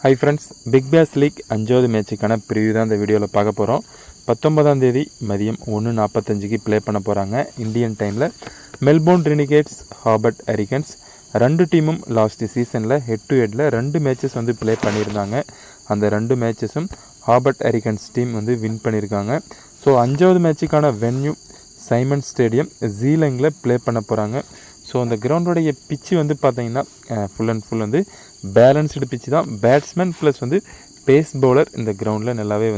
High friends, Big Bash League 5வது மேட்சுக்கான preview தான் இந்த வீடியோவில் பார்க்க போகிறோம். 19ஆம் தேதி மதியம் 1:45க்கு ப்ளே பண்ண போகிறாங்க இந்தியன் டைமில். Melbourne Renegades, Hobart Hurricanes. ரெண்டு டீமும் லாஸ்ட் சீசனில் ஹெட் டு ஹெட்டில் 2 மேட்சஸ் ப்ளே பண்ணியிருந்தாங்க. அந்த 2 மேட்சஸும் ஹாபர்ட் ஹரிக்கன்ஸ் டீம் வின் பண்ணியிருக்காங்க. ஸோ 5வது மேட்சுக்கான வென்யூ சைமன் ஸ்டேடியம் ஜீலங்கில் ப்ளே பண்ண போகிறாங்க. ஸோ அந்த கிரவுண்டோடைய பிச்சு பார்த்தீங்கன்னா ஃபுல் அண்ட் ஃபுல் பேலன்ஸ்டு பிச்சு தான். பேட்ஸ்மேன் ப்ளஸ் பேஸ் பவுலர் இந்த கிரவுண்டில் நல்லாவே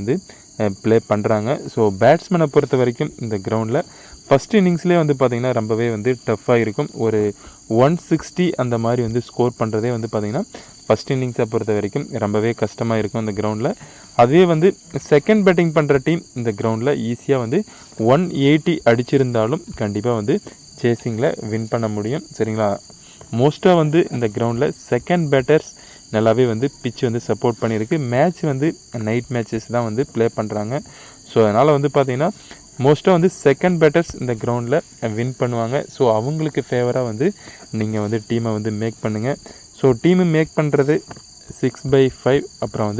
ப்ளே பண்ணுறாங்க. ஸோ பேட்ஸ்மேனை பொறுத்த வரைக்கும் இந்த கிரவுண்டில் ஃபஸ்ட் இன்னிங்ஸ்லேயே பார்த்திங்கன்னா ரொம்பவே டஃப்பாக இருக்கும். ஒரு 160 அந்த மாதிரி ஸ்கோர் பண்ணுறதே பார்த்திங்கன்னா ஃபஸ்ட் இன்னிங்ஸை பொறுத்த வரைக்கும் ரொம்பவே கஷ்டமாக இருக்கும் இந்த கிரவுண்டில். அதுவே செகண்ட் பேட்டிங் பண்ணுற டீம் இந்த கிரவுண்டில் ஈஸியாக 180 அடிச்சிருந்தாலும் கண்டிப்பாக சேசிங்கில் வின் பண்ண முடியும். சரிங்களா, மோஸ்ட்டாக இந்த கிரவுண்டில் செகண்ட் பேட்டர்ஸ் நல்லாவே பிச்சு சப்போர்ட் பண்ணியிருக்கு. மேட்ச் நைட் மேட்சஸ் தான் ப்ளே பண்ணுறாங்க. ஸோ அதனால் பார்த்திங்கன்னா மோஸ்ட்டாக செகண்ட் பேட்டர்ஸ் இந்த கிரவுண்டில் வின் பண்ணுவாங்க. ஸோ அவங்களுக்கு ஃபேவராக நீங்கள் டீமை மேக் பண்ணுங்கள். ஸோ டீமு மேக் பண்ணுறது 6/5 அப்புறம்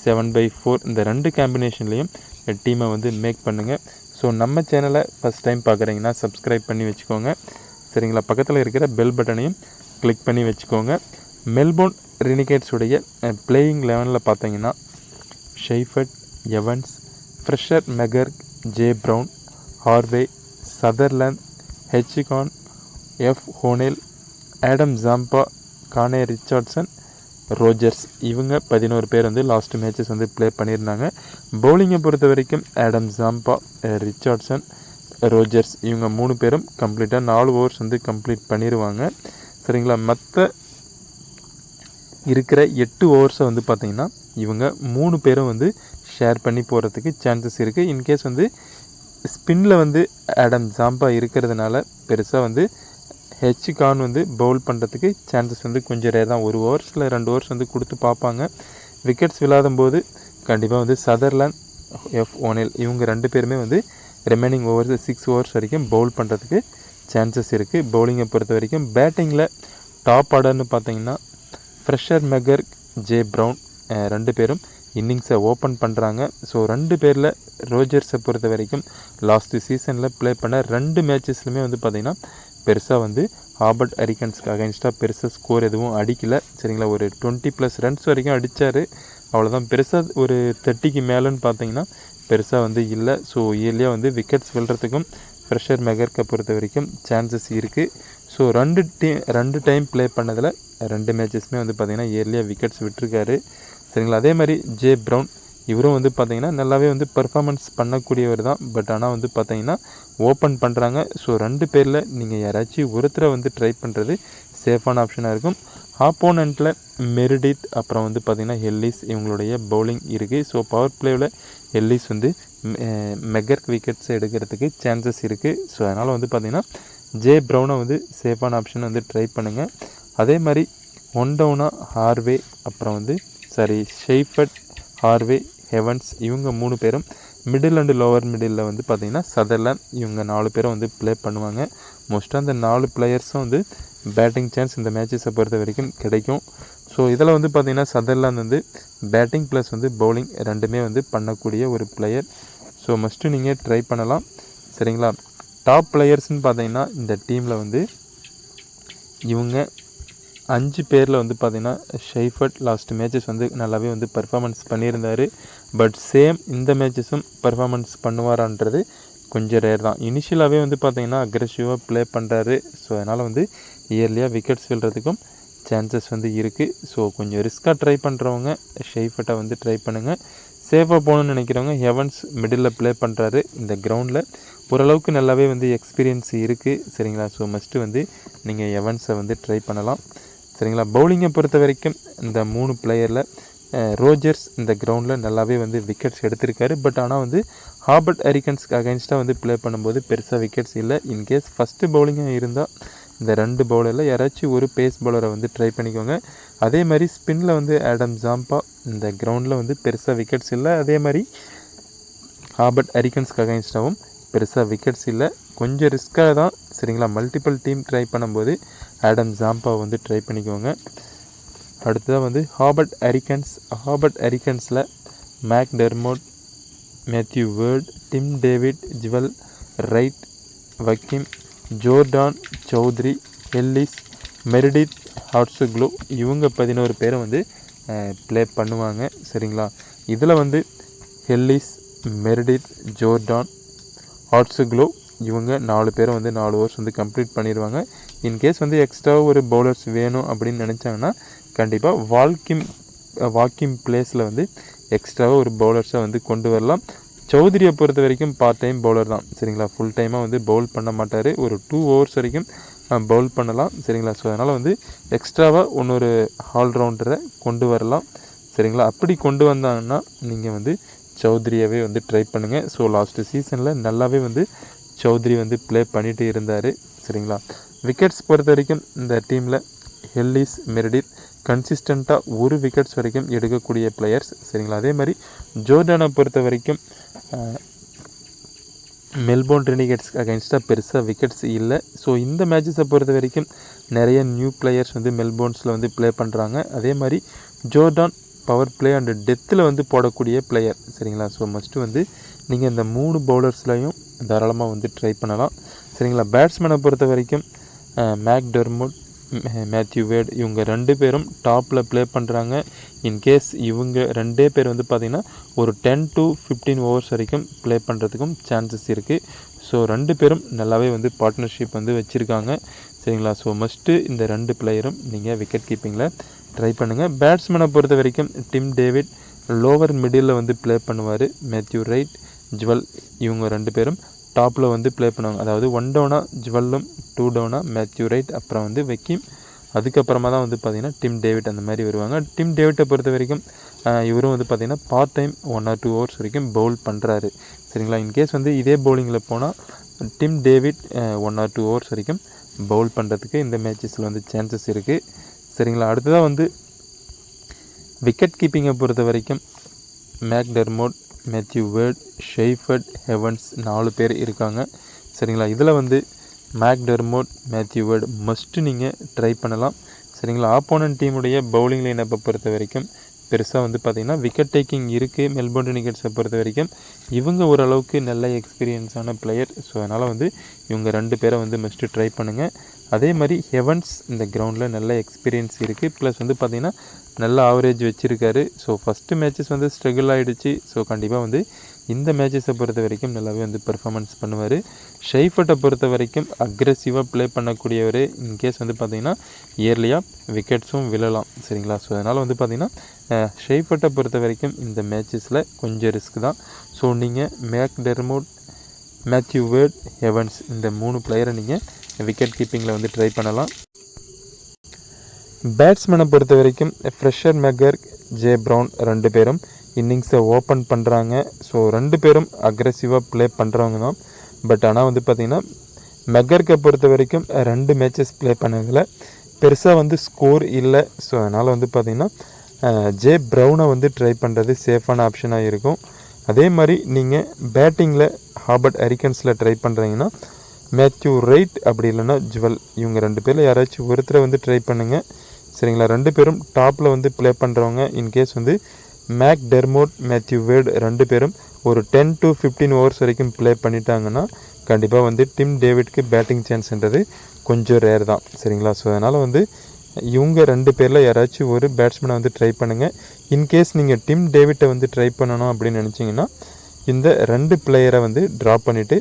7/4 இந்த 2 காம்பினேஷன்லேயும் டீமை மேக் பண்ணுங்கள். ஸோ நம்ம சேனலை ஃபஸ்ட் டைம் பார்க்குறீங்கன்னா சப்ஸ்கிரைப் பண்ணி வச்சுக்கோங்க. சரிங்களா, பக்கத்தில் இருக்கிற பெல் பட்டனையும் கிளிக் பண்ணி வச்சுக்கோங்க. மெல்போர்ன் ரெனிகேட்ஸுடைய பிளேயிங் 11 பார்த்தீங்கன்னா Seifert, Evans, Fraser McGurk, J Brown, Harvey, Sutherland, ஹெச்கான், F O'Neill, Adam Zampa, Kane Richardson, Rogers. இவங்க 11 பேர் லாஸ்ட் மேட்சஸ் ப்ளே பண்ணியிருந்தாங்க. பவுலிங்கை பொறுத்த வரைக்கும் ஆடம் ஜாம்பா, ரிச்சர்ட்சன், ரோஜர்ஸ் இவங்க 3 பேரும் கம்ப்ளீட்டாக 4 ஓவர்ஸ் கம்ப்ளீட் பண்ணிடுவாங்க. சரிங்களா, மற்ற இருக்கிற 8 ஓவர்ஸை பார்த்திங்கன்னா இவங்க 3 பேரும் ஷேர் பண்ணி போகிறதுக்கு சான்சஸ் இருக்குது. இன்கேஸ் ஸ்பின்னில் ஆடம் ஜாம்பா இருக்கிறதுனால பெருசாக ஹெச்கான் பவுல் பண்ணுறதுக்கு சான்சஸ் கொஞ்சம் ரேர் தான். 1 ஓவர்ஸில் 2 ஓவர்ஸ் கொடுத்து பார்ப்பாங்க. விக்கெட்ஸ் விழாதும்போது கண்டிப்பாக சதர்லேண்ட், எஃப் ஓனேல் இவங்க 2 பேருமே ரிமைனிங் ஓவர்ஸ் 6 ஓவர்ஸ் வரைக்கும் பவுல் பண்ணுறதுக்கு சான்சஸ் இருக்குது. பவுலிங்கை பொறுத்த வரைக்கும் பேட்டிங்கில் டாப் ஆர்டர்னு பார்த்தீங்கன்னா ஃப்ரெஷர் மெகர்க், ஜே ப்ரவுன் 2 பேரும் இன்னிங்ஸை ஓப்பன் பண்ணுறாங்க. ஸோ 2 பேரில் ரோஜர்ஸை பொறுத்த வரைக்கும் லாஸ்ட் சீசனில் ப்ளே பண்ண 2 மேட்சஸ்லையுமே பார்த்திங்கன்னா பெருசாக ஹாபர்ட் ஹரிக்கன்ஸ்க்கு அகைன்ஸ்டாக பெருசாக ஸ்கோர் எதுவும் அடிக்கலை. சரிங்களா, ஒரு 20+ ரன்ஸ் வரைக்கும் அடித்தார், அவ்வளோதான். பெருசாக ஒரு 30க்கு மேலேன்னு பார்த்தீங்கன்னா பெருசாக இல்லை. ஸோ இயர்லியாக விக்கெட்ஸ் விழுறதுக்கும் ஃப்ரெஷர் மெகர்க்கை பொறுத்த வரைக்கும் சான்சஸ் இருக்குது. ஸோ 2 டைம் ப்ளே பண்ணதில் 2 மேட்சஸ்மே பார்த்திங்கன்னா இயர்லியாக விக்கெட்ஸ் விட்டுருக்காரு. சரிங்களா, அதே மாதிரி ஜே ப்ரவுன் இவரும் பார்த்திங்கன்னா நல்லாவே பர்ஃபார்மன்ஸ் பண்ணக்கூடியவர் தான். பட் ஆனால் பார்த்திங்கன்னா ஓப்பன் பண்ணுறாங்க. ஸோ 2 பேரில் நீங்கள் யாராச்சும் ஒருத்தரை ட்ரை பண்ணுறது சேஃபான ஆப்ஷனாக இருக்கும். ஆப்போனண்ட்டில் மெரிடித் அப்புறம் பார்த்திங்கன்னா எல்லிஸ் இவங்களுடைய பவுலிங் இருக்குது. ஸோ பவர் பிளேவில் எல்லிஸ் மெகர்க் விக்கெட்ஸ் எடுக்கிறதுக்கு சான்சஸ் இருக்குது. ஸோ அதனால் பார்த்திங்கன்னா ஜே ப்ரவுனை சேஃபான ஆப்ஷன் ட்ரை பண்ணுங்கள். அதே மாதிரி 1 டவுனாக ஹார்வே அப்புறம் ஷெய்ஃபர்ட், ஹார்வே, ஹெவன்ஸ் இவங்க 3 பேரும் மிடில் அண்டு லோவர் மிடில் பார்த்திங்கன்னா சதர்லேண்ட் இவங்க 4 பேரும் ப்ளே பண்ணுவாங்க. மோஸ்ட்டாக அந்த 4 பிளேயர்ஸும் பேட்டிங் சான்ஸ் இந்த மேட்சஸை பொறுத்த வரைக்கும் கிடைக்கும். ஸோ இதில் பார்த்திங்கன்னா சதர்லேண்ட் பேட்டிங் ப்ளஸ் பவுலிங் 2மே பண்ணக்கூடிய ஒரு பிளேயர். ஸோ மஸ்ட்டு நீங்கள் ட்ரை பண்ணலாம். சரிங்களா, டாப் பிளேயர்ஸ்னு பார்த்தீங்கன்னா இந்த டீமில் இவங்க 5 பேரில் பார்த்திங்கன்னா ஷெய்ஃபர்ட் லாஸ்ட் மேட்சஸ் நல்லாவே பர்ஃபார்மன்ஸ் பண்ணியிருந்தார். பட் சேம் இந்த மேட்சஸும் பர்ஃபார்மன்ஸ் பண்ணுவாரான்றது கொஞ்சம் ரேர் தான். இனிஷியலாகவே பார்த்திங்கன்னா அக்ரெசிவாக ப்ளே பண்ணுறாரு. ஸோ அதனால் இயர்லியாக விக்கெட்ஸ் விழுறதுக்கும் சான்சஸ் இருக்குது. ஸோ கொஞ்சம் ரிஸ்க்காக ட்ரை பண்ணுறவங்க ஷெய்ஃபர்ட்டை ட்ரை பண்ணுங்கள். சேஃபாக போகணுன்னு நினைக்கிறவங்க ஹெவன்ஸ் மிடில் ப்ளே பண்ணுறாரு. இந்த கிரவுண்டில் ஓரளவுக்கு நல்லாவே எக்ஸ்பீரியன்ஸ் இருக்குது. சரிங்களா, ஸோ மஸ்ட்டு நீங்கள் ஹெவன்ஸை ட்ரை பண்ணலாம். சரிங்களா, பவுலிங்கை பொறுத்த வரைக்கும் இந்த 3 பிளேயரில் ரோஜர்ஸ் இந்த கிரவுண்டில் நல்லாவே விக்கெட்ஸ் எடுத்திருக்காரு. பட் ஆனால் ஹாபர்ட் ஹரிக்கன்ஸ்க்கு அகைன்ஸ்டாக ப்ளே பண்ணும்போது பெருசாக விக்கெட்ஸ் இல்லை. இன்கேஸ் ஃபஸ்ட்டு பவுலிங்காக இருந்தால் இந்த 2 பவுலரில் யாராச்சும் ஒரு பேஸ் பவுலரை ட்ரை பண்ணிக்கோங்க. அதே மாதிரி ஸ்பின்னில் ஆடம் ஜாம்பா இந்த கிரவுண்டில் பெருசாக விக்கெட்ஸ் இல்லை. அதே மாதிரி ஹாபர்ட் ஹரிக்கன்ஸ்க்கு அகைன்ஸ்டாகவும் பெருசாக விக்கெட்ஸ் இல்லை. கொஞ்சம் ரிஸ்க்காக தான். சரிங்களா, மல்டிபிள் டீம் ட்ரை பண்ணும்போது ஆடம் ஜாம்பா ட்ரை பண்ணிக்கோங்க. அடுத்ததாக வந்து ஹாபர்ட் ஹரிக்கன்ஸில் McDermott, Matthew Wade, Tim David, Jewell Wright, வக்கீம், Jordan Chaudhary, Ellis, Meredith Hatzoglou, இவங்க 11 பேரை வந்து ப்ளே பண்ணுவாங்க. சரிங்களா, இதில் வந்து எல்லிஸ், மெரிடித், ஜோர்டான், ஹாட்ஸுக்லோ இவங்க 4 பேரை வந்து 4 ஓவர்ஸ் வந்து கம்ப்ளீட் பண்ணிடுவாங்க. இன்கேஸ் வந்து எக்ஸ்ட்ரா ஒரு பவுலர்ஸ் வேணும் அப்படின்னு நினச்சாங்கன்னா கண்டிப்பாக வாக்கிம் பிளேஸில் வந்து எக்ஸ்ட்ராவாக ஒரு பவுலர்ஸை வந்து கொண்டு வரலாம். சௌத்ரியை பொறுத்த வரைக்கும் பார்ட் டைம் பவுலர் தான். சரிங்களா, ஃபுல் டைமாக வந்து பவுல் பண்ண மாட்டார். ஒரு 2 ஓவர்ஸ் வரைக்கும் பவுல் பண்ணலாம். சரிங்களா, ஸோ அதனால் வந்து எக்ஸ்ட்ராவாக இன்னொரு ஆல்ரவுண்டரை கொண்டு வரலாம். சரிங்களா, அப்படி கொண்டு வந்தாங்கன்னா நீங்கள் வந்து சௌத்ரியாவே வந்து ட்ரை பண்ணுங்கள். ஸோ லாஸ்ட்டு சீசனில் நல்லாவே வந்து சௌத்ரி வந்து ப்ளே பண்ணிட்டு இருந்தார். சரிங்களா, விக்கெட்ஸ் பொறுத்த வரைக்கும் இந்த டீமில் எல்லிஸ், மெரிடித் கன்சிஸ்டண்ட்டாக 1 விக்கெட்ஸ் வரைக்கும் எடுக்கக்கூடிய பிளேயர்ஸ். சரிங்களா, அதே மாதிரி ஜோர்டானை பொறுத்த வரைக்கும் மெல்போர்ன் ரெனிகேட்ஸ்க்கு அகைன்ஸ்டாக பெருசாக விக்கெட்ஸ் இல்லை. ஸோ இந்த மேட்சஸை பொறுத்த வரைக்கும் நிறைய நியூ பிளேயர்ஸ் வந்து மெல்போர்ன்ஸில் வந்து ப்ளே பண்ணுறாங்க. அதே மாதிரி ஜோர்டான் பவர் ப்ளே அண்டு டெத்தில் வந்து போடக்கூடிய பிளேயர். சரிங்களா, ஸோ மஸ்ட்டு வந்து நீங்கள் இந்த 3 பவுலர்ஸ்லையும் தாராளமாக வந்து ட்ரை பண்ணலாம். சரிங்களா, பேட்ஸ்மேனை பொறுத்த வரைக்கும் மேக்டெர்மோட், மேத்யூ வேர்ட் இவங்க 2 பேரும் டாப்பில் ப்ளே பண்ணுறாங்க. இன்கேஸ் இவங்க 2 பேர் வந்து பார்த்திங்கன்னா ஒரு 10 to 15 ஓவர்ஸ் வரைக்கும் ப்ளே பண்ணுறதுக்கும் சான்சஸ் இருக்குது. ஸோ 2 பேரும் நல்லாவே வந்து பார்ட்னர்ஷிப் வந்து வச்சுருக்காங்க. சரிங்களா, ஸோ மஸ்ட்டு இந்த 2 பிளேயரும் நீங்கள் விக்கெட் கீப்பிங்கில் ட்ரை பண்ணுங்கள். பேட்ஸ்மேனை பொறுத்த வரைக்கும் டிம் டேவிட் லோவர் மிடில் வந்து ப்ளே பண்ணுவார். மேத்யூ ரைட், ஜுவல் இவங்க 2 பேரும் டாப்பில் வந்து ப்ளே பண்ணுவாங்க. அதாவது 1 டவுனாக ஜுவல்லும், 2 டவுனாக மேத்யூ ரைட், அப்புறம் வந்து வக்கீம், அதுக்கப்புறமா தான் வந்து பார்த்திங்கன்னா டிம் டேவிட் அந்த மாதிரி வருவாங்க. டிம் டேவிட்டை பொறுத்த வரைக்கும் இவரும் வந்து பார்த்திங்கன்னா பார்ட் டைம் 1 or 2 ஓவர்ஸ் வரைக்கும் பவுல் பண்ணுறாரு. சரிங்களா, இன்கேஸ் வந்து இதே பவுலிங்கில் போனால் டிம் டேவிட் 1 or 2 ஓவர்ஸ் வரைக்கும் பவுல் பண்ணுறதுக்கு இந்த மேட்சஸில் வந்து சான்சஸ் இருக்குது. சரிங்களா, அடுத்ததாக வந்து விக்கெட் கீப்பிங்கை பொறுத்த வரைக்கும் மேக்டெர்மோட், மேத்யூ வேர்ட், ஷெய்ஃபர்ட், ஹெவன்ஸ் 4 பேர் இருக்காங்க. சரிங்களா, இதில் வந்து மேக்டெர்மோட், மேத்யூ வேர்ட் மஸ்ட்டு நீங்கள் ட்ரை பண்ணலாம். சரிங்களா, ஆப்போனன்ட் டீமுடைய பவுலிங் லைனப்பை பொறுத்த வரைக்கும் பெருசாக வந்து பார்த்திங்கன்னா விக்கெட் டேக்கிங் இருக்குது. மெல்போர்ன் ரெனிகேட்ஸை பொறுத்த வரைக்கும் இவங்க ஓரளவுக்கு நல்ல எக்ஸ்பீரியன்ஸான பிளேயர். ஸோ அதனால் வந்து இவங்க 2 பேரை வந்து மஸ்ட்டு ட்ரை பண்ணுங்கள். அதே மாதிரி ஹெவன்ஸ் இந்த கிரவுண்டில் நல்ல எக்ஸ்பீரியன்ஸ் இருக்குது. ப்ளஸ் வந்து பார்த்திங்கன்னா நல்ல ஆவரேஜ் வச்சுருக்காரு. ஸோ ஃபஸ்ட்டு மேட்சஸ் வந்து ஸ்ட்ரகிள் ஆகிடுச்சு. ஸோ கண்டிப்பாக வந்து இந்த மேட்சஸை பொறுத்த வரைக்கும் நல்லாவே வந்து பெர்ஃபார்மன்ஸ் பண்ணுவார். ஷெய்ஃபர்ட்டை பொறுத்த வரைக்கும் அக்ரெசிவாக ப்ளே பண்ணக்கூடியவர். இன்கேஸ் வந்து பார்த்திங்கன்னா இயர்லியாக விக்கெட்ஸும் விழலாம். சரிங்களா, ஸோ அதனால் வந்து பார்த்திங்கன்னா ஷெய்ஃபர்ட்டை பொறுத்த வரைக்கும் இந்த மேட்சஸில் கொஞ்சம் ரிஸ்க் தான். ஸோ நீங்கள் மேக்டெர்மோட், மேத்யூ வேர்ட், ஹெவன்ஸ் இந்த 3 பிளேயரை நீங்கள் விக்கெட் கீப்பிங்கில் வந்து ட்ரை பண்ணலாம். பேட்ஸ்மேனை பொறுத்த வரைக்கும் ஃப்ரெஷர் மெக்கர்க், ஜே ப்ரவுன் 2 பேரும் இன்னிங்ஸை ஓப்பன் பண்ணுறாங்க. ஸோ 2 பேரும் அக்ரெசிவாக ப்ளே பண்ணுறவங்க தான். பட் ஆனால் வந்து பார்த்திங்கன்னா மெக்கர்க்கை பொறுத்த வரைக்கும் 2 மேட்சஸ் ப்ளே பண்ணதில் பெருசாக வந்து ஸ்கோர் இல்லை. ஸோ அதனால் வந்து பார்த்திங்கன்னா ஜே ப்ரவுனை வந்து ட்ரை பண்ணுறது சேஃபான ஆப்ஷனாக இருக்கும். அதே மாதிரி நீங்கள் பேட்டிங்கில் ஹாபர்ட் ஹரிக்கன்ஸில் ட்ரை பண்ணுறீங்கன்னா மேத்யூ ரைட் அப்படி இல்லைன்னா ஜுவல் இவங்க 2 பேரில் யாராச்சும் ஒருத்தரை வந்து ட்ரை பண்ணுங்கள். சரிங்களா, 2 பேரும் டாப்பில் வந்து ப்ளே பண்ணுறவங்க. இன்கேஸ் வந்து மேக்டெர்மோட், மேத்யூ வேர்ட் 2 பேரும் ஒரு 10 to 15 ஓவர்ஸ் வரைக்கும் ப்ளே பண்ணிட்டாங்கன்னா கண்டிப்பாக வந்து டிம் டேவிட்க்கு பேட்டிங் சான்ஸ்ன்றது கொஞ்சம் ரேர் தான். சரிங்களா, ஸோ அதனால் வந்து இவங்க 2 பேரில் யாராச்சும் ஒரு பேட்ஸ்மேனை வந்து ட்ரை பண்ணுங்கள். இன்கேஸ் நீங்கள் டிம் டேவிட்டை வந்து ட்ரை பண்ணணும் அப்படின்னு நினச்சிங்கன்னா இந்த 2 பிளேயரை வந்து ட்ராப் பண்ணிவிட்டு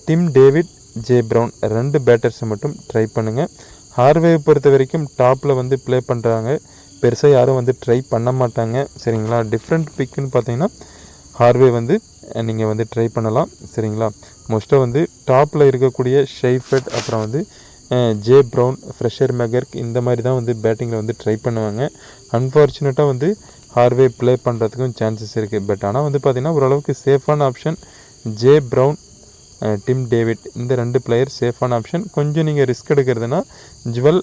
டிம் டேவிட், ஜே ப்ரவுன் 2 பேட்டர்ஸை மட்டும் ட்ரை பண்ணுங்கள். ஹார்வேவை பொறுத்த வரைக்கும் டாப்பில் வந்து ப்ளே பண்ணுறாங்க. பெருசாக யாரும் வந்து ட்ரை பண்ண மாட்டாங்க. சரிங்களா, டிஃப்ரெண்ட் பிக்குன்னு பார்த்தீங்கன்னா ஹார்வே வந்து நீங்கள் வந்து ட்ரை பண்ணலாம். சரிங்களா, மோஸ்ட்டாக வந்து டாப்பில் இருக்கக்கூடிய ஷெய்ஃபர்ட், அப்புறம் வந்து ஜே ப்ரவுன், ஃப்ரெஷர் மெக்கர்க் இந்த மாதிரி தான் வந்து பேட்டிங்கில் வந்து ட்ரை பண்ணுவாங்க. அன்ஃபார்ச்சுனேட்டாக வந்து ஹார்வே ப்ளே பண்ணுறதுக்கும் சான்சஸ் இருக்குது. பட் ஆனால் வந்து பார்த்திங்கன்னா ஓரளவுக்கு சேஃபான option J brown, Tim David இந்த 2 பிளேயர் சேஃபான ஆப்ஷன். கொஞ்சம் நீங்கள் ரிஸ்க் எடுக்கிறதுனா ஜுவல்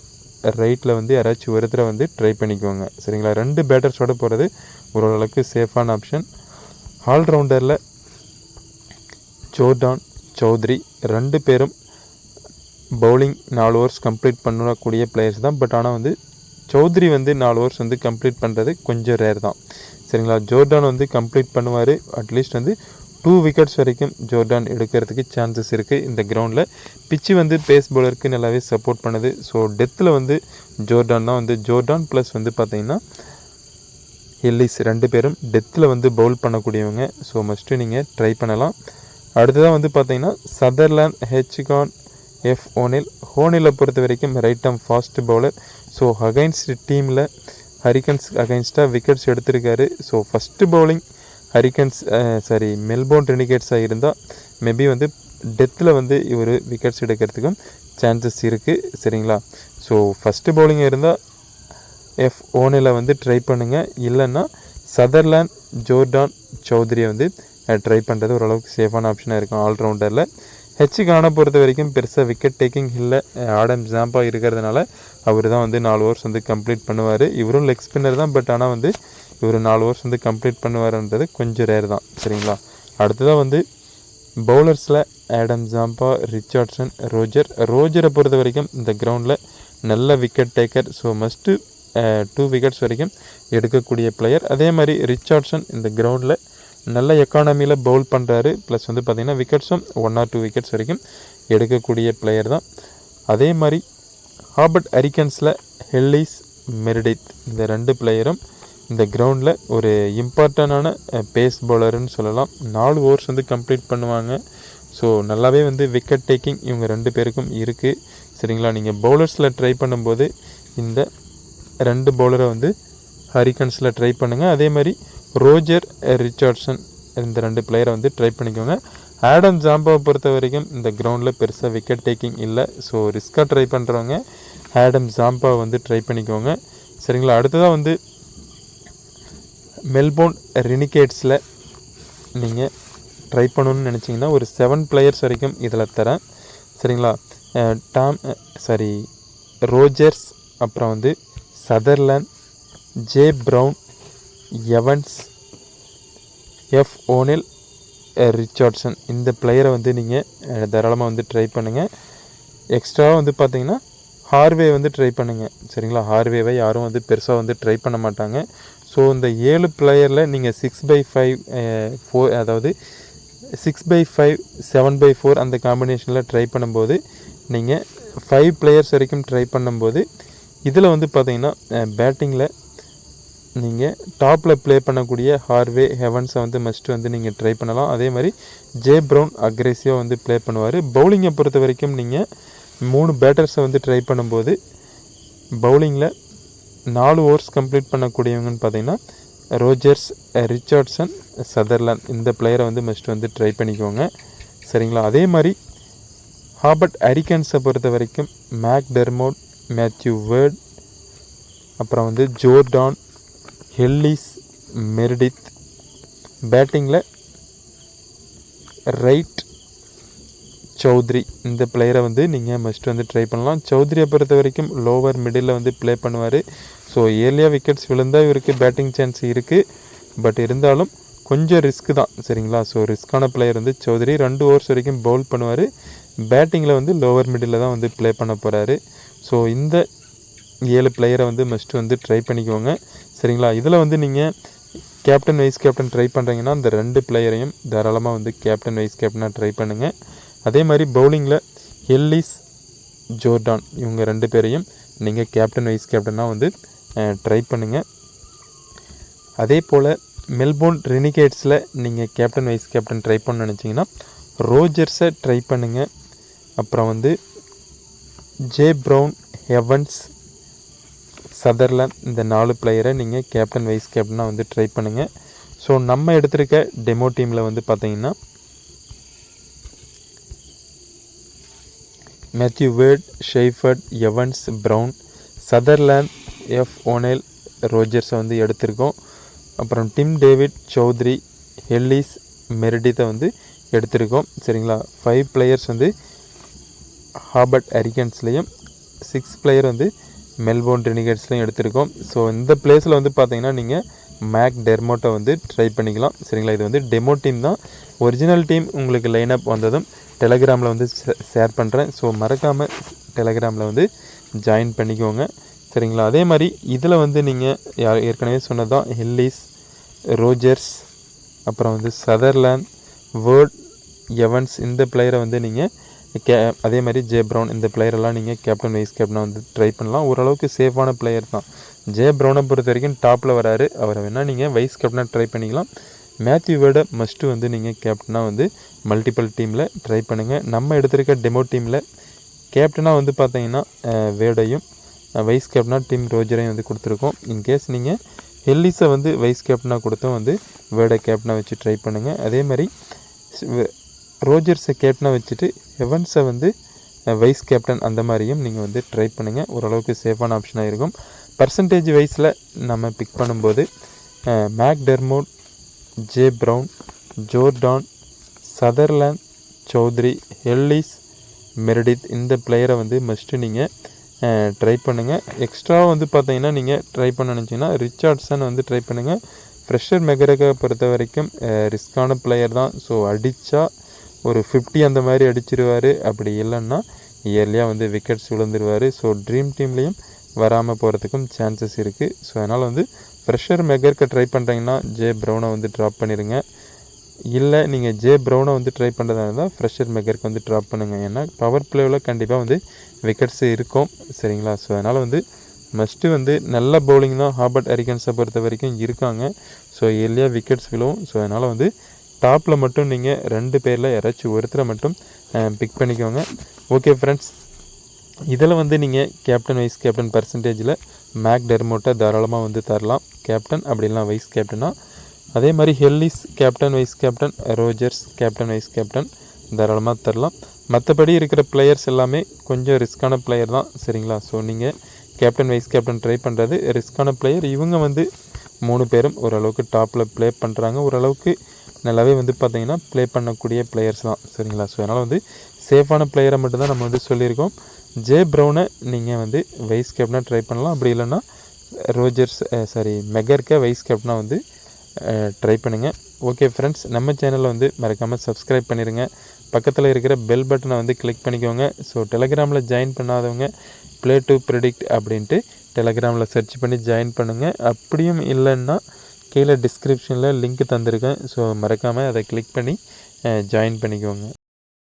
ரைட்டில் வந்து யாராச்சும் ஒருத்தரை வந்து ட்ரை பண்ணிக்குவாங்க. சரிங்களா, 2 பேட்டர்ஸோடு போகிறது ஓரளவுக்கு சேஃபான ஆப்ஷன். ஆல்ரவுண்டரில் ஜோர்டான், சௌத்ரி 2 பேரும் பவுலிங் 4 ஓவர்ஸ் கம்ப்ளீட் பண்ணக்கூடிய பிளேயர்ஸ் தான். பட் ஆனால் வந்து சௌத்ரி வந்து 4 ஓவர்ஸ் வந்து கம்ப்ளீட் பண்ணுறது கொஞ்சம் ரேர் தான். சரிங்களா. ஜோர்டான் வந்து கம்ப்ளீட் பண்ணுவார். அட்லீஸ்ட் வந்து 2 விக்கெட்ஸ் வரைக்கும் ஜோர்டான் எடுக்கிறதுக்கு சான்சஸ் இருக்குது இந்த கிரவுண்டில். பிச்சு வந்து பேஸ் பவுலருக்கு நல்லாவே சப்போர்ட் பண்ணுது. ஸோ டெத்தில் வந்து ஜோர்டான் தான் வந்து ஜோர்டான் ப்ளஸ் வந்து பார்த்திங்கன்னா எல்லிஸ் 2 பேரும் டெத்தில் வந்து பவுல் பண்ணக்கூடியவங்க. ஸோ மஸ்ட்டு நீங்கள் ட்ரை பண்ணலாம். அடுத்ததாக வந்து பார்த்திங்கன்னா சதர்லேண்ட் ஹெச்கான் எஃப் ஓனில். ஹோனிலை பொறுத்த வரைக்கும் right arm fast bowler. So against டீமில் ஹரிக்கன்ஸ் அகைன்ஸ்டாக விக்கெட்ஸ் எடுத்திருக்காரு. ஸோ ஃபஸ்ட்டு பவுலிங் ஹரிக்கன்ஸ் மெல்போர்ன் ரெனிகேட்ஸாக இருந்தால் மேபி வந்து டெத்தில் வந்து இவர் விக்கெட்ஸ் எடுக்கிறதுக்கும் சான்சஸ் இருக்குது. சரிங்களா. ஸோ ஃபஸ்ட்டு பவுலிங்காக இருந்தால் எஃப் ஓனில் வந்து ட்ரை பண்ணுங்கள். இல்லைன்னா சதர்லேண்ட் ஜோர்டான் சௌத்ரியை வந்து ட்ரை பண்ணுறது ஓரளவுக்கு சேஃபான ஆப்ஷனாக இருக்கும் ஆல்ரவுண்டரில். ஹெச்கானை பொறுத்த வரைக்கும் பெருசாக விக்கெட் டேக்கிங் இல்லை. ஆடம் ஜாம்பா இருக்கிறதுனால அவர் தான் வந்து 4 ஓவர்ஸ் வந்து கம்ப்ளீட் பண்ணுவார். இவரும் லெக் ஸ்பின்னர் தான். பட் ஆனால் வந்து இவர் 4 ஓவர்ஸ் வந்து கம்ப்ளீட் பண்ணுவார்ன்றது கொஞ்சம் ரேர் தான். சரிங்களா. அடுத்ததாக வந்து பவுலர்ஸில் ஆடம் ஜாம்பா, ரிச்சார்ட்சன், ரோஜரை பொறுத்த வரைக்கும் இந்த கிரவுண்டில் நல்ல wicket taker. So must 2 wickets வரைக்கும் எடுக்கக்கூடிய பிளேயர். அதே மாதிரி ரிச்சார்ட்சன் இந்த கிரவுண்டில் நல்ல எக்கானமியில் பவுல் பண்ணுறாரு. ப்ளஸ் வந்து பார்த்திங்கன்னா விக்கெட்ஸும் 1 or 2 விக்கெட்ஸ் வரைக்கும் எடுக்கக்கூடிய பிளேயர் தான். அதே மாதிரி ஹாபர்ட் ஹரிக்கன்ஸில் ஹெல்லிஸ், மெரிடித் இந்த 2 பிளேயரும் இந்த கிரவுண்டில் ஒரு இம்பார்ட்டண்டான பேஸ் பவுலருன்னு சொல்லலாம். 4 ஓவர்ஸ் வந்து கம்ப்ளீட் பண்ணுவாங்க. ஸோ நல்லாவே வந்து விக்கெட் டேக்கிங் இவங்க 2 பேருக்கும் இருக்குது. சரிங்களா. நீங்கள் பவுலர்ஸில் ட்ரை பண்ணும்போது இந்த 2 பவுலரை வந்து ஹரிக்கன்ஸில் ட்ரை பண்ணுங்கள். அதே மாதிரி ரோஜர், ரிச்சார்ட்சன் இந்த 2 பிளேயரை வந்து ட்ரை பண்ணிக்கோங்க. ஆடம் ஜாம்பாவை பொறுத்த வரைக்கும் இந்த கிரவுண்டில் பெருசாக விக்கெட் டேக்கிங் இல்லை. ஸோ ரிஸ்க்காக ட்ரை பண்ணுறவங்க ஆடம் ஜாம்பாவை வந்து ட்ரை பண்ணிக்கோங்க. சரிங்களா. அடுத்ததாக வந்து மெல்போர்ன் ரெனிகேட்ஸில் நீங்கள் ட்ரை பண்ணணுன்னு நினச்சிங்கன்னா ஒரு 7 பிளேயர்ஸ் வரைக்கும் இதில் தரேன். சரிங்களா. ரோஜர்ஸ், அப்புறம் வந்து Sutherland, J Brown, Evans, F O'Neill, Richardson இந்த பிளேயரை வந்து நீங்கள் தாராளமாக வந்து ட்ரை பண்ணுங்கள். எக்ஸ்ட்ராவாக வந்து பார்த்திங்கன்னா ஹார்வே வந்து ட்ரை பண்ணுங்கள். சரிங்களா. ஹார்வேவை யாரும் வந்து பெருசாக வந்து ட்ரை பண்ண மாட்டாங்க. ஸோ இந்த 7 பிளேயரில் நீங்கள் 6/5 4 அதாவது 6/5 7/4 அந்த காம்பினேஷனில் ட்ரை பண்ணும்போது நீங்கள் 5 பிளேயர்ஸ் வரைக்கும் ட்ரை பண்ணும்போது இதில் வந்து பார்த்திங்கன்னா பேட்டிங்கில் நீங்கள் டாப்பில் ப்ளே பண்ணக்கூடிய ஹார்வே, ஹெவன்ஸை வந்து மஸ்ட்டு வந்து நீங்கள் ட்ரை பண்ணலாம். அதே மாதிரி ஜே ப்ரவுன் அக்ரெசிவாக வந்து ப்ளே பண்ணுவார். பவுலிங்கை பொறுத்த வரைக்கும் நீங்கள் 3 பேட்டர்ஸை வந்து ட்ரை பண்ணும்போது பவுலிங்கில் 4 ஓவர்ஸ் கம்ப்ளீட் பண்ணக்கூடியவங்கன்னு பார்த்தீங்கன்னா ரோஜர்ஸ், ரிச்சார்ட்சன், சதர்லேண்ட் இந்த பிளேயரை வந்து மஸ்ட்டு வந்து ட்ரை பண்ணிக்கோங்க. சரிங்களா. அதே மாதிரி ஹாபர்ட் ஹரிக்கன்ஸை பொறுத்த வரைக்கும் மேக் டெர்மோட், மேத்யூ வேர்ட், அப்புறம் வந்து ஜோர்டான், ஹெல்லிஸ், மெரிடித். பேட்டிங்கில் ரைட், சௌத்ரி இந்த பிளேயரை வந்து நீங்கள் மஸ்ட் வந்து ட்ரை பண்ணலாம். சௌத்ரியை பொறுத்த வரைக்கும் லோவர் மிடில் வந்து ப்ளே பண்ணுவார். ஸோ ஏர்லியாக விக்கெட்ஸ் விழுந்தால் இவருக்கு பேட்டிங் சான்ஸ் இருக்குது. பட் இருந்தாலும் கொஞ்சம் ரிஸ்க்கு தான். சரிங்களா. ஸோ ரிஸ்க்கான பிளேயர் வந்து சௌத்ரி 2 ஓவர்ஸ் வரைக்கும் பவுல் பண்ணுவார். பேட்டிங்கில் வந்து லோவர் மிடில் தான் வந்து ப்ளே பண்ண போகிறாரு. ஸோ இந்த 7 பிளேயரை வந்து மஸ்ட்டு வந்து ட்ரை பண்ணிக்கோங்க. சரிங்களா. இதில் வந்து நீங்கள் கேப்டன், வைஸ் கேப்டன் ட்ரை பண்ணுறீங்கன்னா அந்த 2 பிளேயரையும் தாராளமாக வந்து கேப்டன், வைஸ் கேப்டனாக ட்ரை பண்ணுங்கள். அதே மாதிரி பவுலிங்கில் எல்லிஸ், ஜோர்டான் இவங்க 2 பேரையும் நீங்கள் கேப்டன், வைஸ் கேப்டனாக வந்து ட்ரை பண்ணுங்கள். அதே போல் மெல்போர்ன் ரெனிகேட்ஸில் நீங்கள் கேப்டன், வைஸ் கேப்டன் ட்ரை பண்ண நினச்சிங்கன்னா ரோஜர்ஸை ட்ரை பண்ணுங்கள். அப்புறம் வந்து ஜே ப்ரவுன், எவன்ஸ், சதர்லேண்ட் இந்த 4 பிளேயரை நீங்கள் கேப்டன், வைஸ் கேப்டனாக வந்து ட்ரை பண்ணுங்கள். ஸோ நம்ம எடுத்திருக்க டெமோ டீமில் வந்து பார்த்திங்கன்னா Matthew Wade, Seifert, Evans, Brown, Sutherland, F O'Neill, ரோஜர்ஸை வந்து எடுத்திருக்கோம். அப்புறம் டிம் டேவிட், சௌத்ரி, ஹெல்லிஸ், மெரிடித்தை வந்து எடுத்திருக்கோம். சரிங்களா. 5 பிளேயர்ஸ் வந்து ஹாபர்ட் ஹரிக்கன்ஸ்லேயும் 6 பிளேயர் வந்து மெல்போர்ன் ரெனிகேட்ஸ்லையும் எடுத்திருக்கோம். ஸோ இந்த பிளேஸில் வந்து பார்த்திங்கன்னா நீங்கள் மேக் டெர்மோட்டை வந்து ட்ரை பண்ணிக்கலாம். சரிங்களா. இது வந்து டெமோ டீம் தான். ஒரிஜினல் டீம் உங்களுக்கு லைனப் வந்ததும் டெலகிராமில் வந்து ஷேர் பண்ணுறேன். ஸோ மறக்காமல் டெலகிராமில் வந்து ஜாயின் பண்ணிக்கோங்க. சரிங்களா. அதே மாதிரி இதில் வந்து நீங்கள் ஏற்கனவே சொன்னதான் ஹில்லிஸ், ரோஜர்ஸ், அப்புறம் வந்து சதர்லேண்ட், வேர்ட், எவன்ஸ் இந்த பிளேயரை வந்து நீங்கள் அதே மாதிரி ஜே ப்ரவுன் இந்த பிளேயரெல்லாம் நீங்கள் கேப்டன் வைஸ் கேப்டனாக வந்து ட்ரை பண்ணலாம். ஓரளவுக்கு சேஃபான பிளேயர் தான். ஜே ப்ரவுனை பொறுத்த வரைக்கும் டாப்பில் வராரு. அவரை வேணால் நீங்கள் வைஸ் கேப்டனாக ட்ரை பண்ணிக்கலாம். மேத்யூ வேர்டை மஸ்ட்டு வந்து நீங்கள் கேப்டனாக வந்து மல்டிபிள் டீமில் ட்ரை பண்ணுங்கள். நம்ம எடுத்திருக்க டெமோ டீமில் கேப்டனாக வந்து பார்த்தீங்கன்னா வேர்டையும், வைஸ் கேப்டனாக டீம் ரோஜரையும் வந்து கொடுத்துருக்கோம். இன்கேஸ் நீங்கள் ஹெல்லிஸை வந்து வைஸ் கேப்டனாக கொடுத்தும் வந்து வேர்டை கேப்டனாக வச்சு ட்ரை பண்ணுங்கள். அதே மாதிரி ரோஜர்ஸை கேப்டனாக வச்சுட்டு எவன்ஸை வந்து வைஸ் கேப்டன் அந்த மாதிரியும் நீங்கள் வந்து ட்ரை பண்ணுங்கள். ஓரளவுக்கு சேஃபான ஆப்ஷனாக இருக்கும். பர்சன்டேஜ் வைஸில் நம்ம பிக் பண்ணும்போது McDermott, J Brown, Jordan, Sutherland, Chaudhary, Ellis, Meredith இந்த பிளேயரை வந்து மஸ்ட்டு நீங்கள் ட்ரை பண்ணுங்கள். எக்ஸ்ட்ரா வந்து பார்த்தீங்கன்னா நீங்கள் ட்ரை பண்ண நினச்சிங்கன்னா ரிச்சார்ட்சன் வந்து ட்ரை பண்ணுங்கள். ஃப்ரெஷர் மெகரகை பொறுத்த வரைக்கும் ரிஸ்க்கான பிளேயர் தான். ஸோ அடித்தா ஒரு 50 அந்த மாதிரி அடிச்சிருவார். அப்படி இல்லைன்னா இயர்லியாக வந்து விக்கெட்ஸ் விழுந்துருவார். ஸோ ட்ரீம் டீம்லேயும் வராமல் போகிறதுக்கும் சான்சஸ் இருக்குது. ஸோ அதனால் வந்து ஃப்ரெஷர் மெகருக்கு ட்ரை பண்ணுறீங்கன்னா ஜே ப்ரவுனை வந்து ட்ராப் பண்ணிடுங்க. இல்லை நீங்கள் ஜே ப்ரவுனை வந்து ட்ரை பண்ணுறதா இருந்தால் ஃப்ரெஷர் மெகருக்கு வந்து ட்ராப் பண்ணுங்கள். ஏன்னா பவர் பிளேவில் கண்டிப்பாக வந்து விக்கெட்ஸ் இருக்கும். சரிங்களா. ஸோ அதனால் வந்து மஸ்ட்டு வந்து நல்ல பவுலிங் தான் ஹாபர்ட் ஹரிகன்ஸை பொறுத்த வரைக்கும் இருக்காங்க. ஸோ இயர்லியாக விக்கெட்ஸ் விழுவும். ஸோ அதனால் வந்து டாப்பில் மட்டும் நீங்கள் 2 பேரில் யாராச்சும் ஒருத்தரை மட்டும் பிக் பண்ணிக்கோங்க. ஓகே ஃப்ரெண்ட்ஸ், இதில் வந்து நீங்கள் கேப்டன் வைஸ் கேப்டன் பர்சன்டேஜில் மேக்டெர்மோட்டை தாராளமாக வந்து தரலாம் கேப்டன், அப்படிலாம் வைஸ் கேப்டனாக. அதே மாதிரி Ellis captain vice captain, Rogers captain vice captain தாராளமாக தரலாம். மற்றபடி இருக்கிற பிளேயர்ஸ் எல்லாமே கொஞ்சம் ரிஸ்க்கான பிளேயர் தான். சரிங்களா. ஸோ நீங்கள் கேப்டன் வைஸ் கேப்டன் ட்ரை பண்ணுறது ரிஸ்க்கான பிளேயர். இவங்க வந்து 3 பேரும் ஓரளவுக்கு டாப்பில் ப்ளே பண்ணுறாங்க. ஓரளவுக்கு நல்லாவே வந்து பார்த்திங்கன்னா ப்ளே பண்ணக்கூடிய பிளேயர்ஸ் தான். சரிங்களா. ஸோ அதனால் வந்து சேஃபான பிளேயரை மட்டும்தான் நம்ம வந்து சொல்லியிருக்கோம். ஜே ப்ரவுனை நீங்கள் வந்து வைஸ் கேப்டனாக ட்ரை பண்ணலாம். அப்படி இல்லைன்னா ரோஜர்ஸ் மெகர்க்கை வைஸ் கேப்டனாக வந்து ட்ரை பண்ணுங்கள். ஓகே ஃப்ரெண்ட்ஸ், நம்ம சேனலில் வந்து மறக்காமல் சப்ஸ்கிரைப் பண்ணிடுங்க. பக்கத்தில் இருக்கிற பெல் பட்டனை வந்து கிளிக் பண்ணிக்கோங்க. ஸோ டெலகிராமில் ஜாயின் பண்ணாதவங்க ப்ளே டு ப்ரெடிக்ட் அப்படின்ட்டு டெலகிராமில் சர்ச் பண்ணி ஜாயின் பண்ணுங்கள். அப்படியும் இல்லைன்னா கீழே டிஸ்கிரிப்ஷனில் லிங்க் தந்திருக்கேன். ஸோ மறக்காமல் அதை கிளிக் பண்ணி ஜாயின் பண்ணிக்கோங்க.